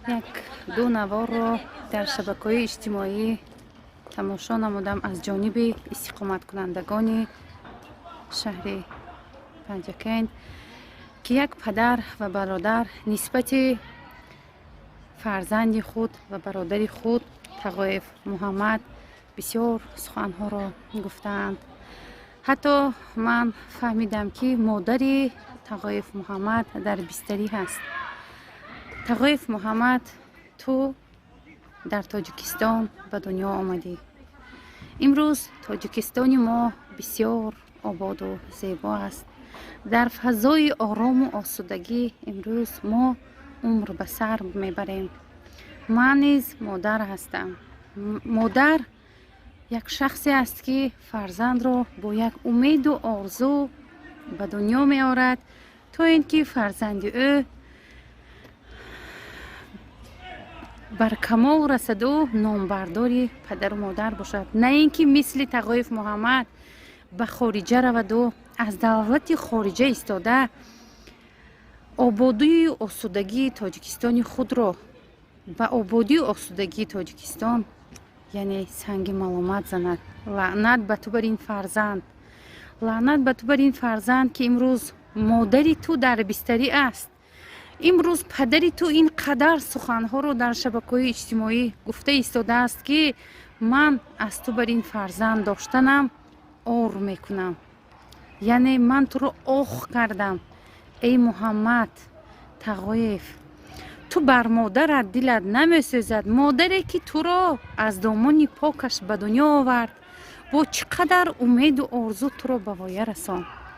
یک دو نوار رو در شبکه‌های اجتماعی تماشا نمودم از جانب استقامت کنندگان شهر پنجکین که یک پدر و برادر نسبت فرزند خود و برادر خود تقایف محمد بسیار سخنها را گفتند. حتی من فهمیدم که مادر تقایف محمد در بستری هست. تقایف محمد، تو در تاجیکستان به دنیا آمدی. امروز تاجیکستان ما بسیار آباد و زیبا است. در فضای آرام و آسودگی امروز ما عمر به سر میبریم. من نیز مادر هستم. مادر یک شخصی است که فرزند را با یک امید و آرزو به دنیا می آورد تا اینکه فرزند او بر کمال رسد و نامبرداری پدر و مادر باشد، نه اینکه مثل تقایف محمد به خارجه رود و از دولت خارجه ایستاده آبادی و آسودگی تاجیکستان خود را به آبادی و آسودگی تاجیکستان یعنی سنگ ملامت زند. لعنت به تو بر این فرزند، لعنت به تو بر این فرزند که امروز مادری تو در بستری است. امروز پدری تو این قدر سخنها رو در شبکه‌های اجتماعی گفته ایستاده است که من از تو بر این فرزند داشتنم آر میکنم، یعنی من تو رو آخ کردم. ای محمد تقایف، تو بر مادرت دلت نمیسوزد؟ مادری که تو را از دامن پاکش به دنیا آورد با چقدر امید و آرزو تو را به وایه رساند.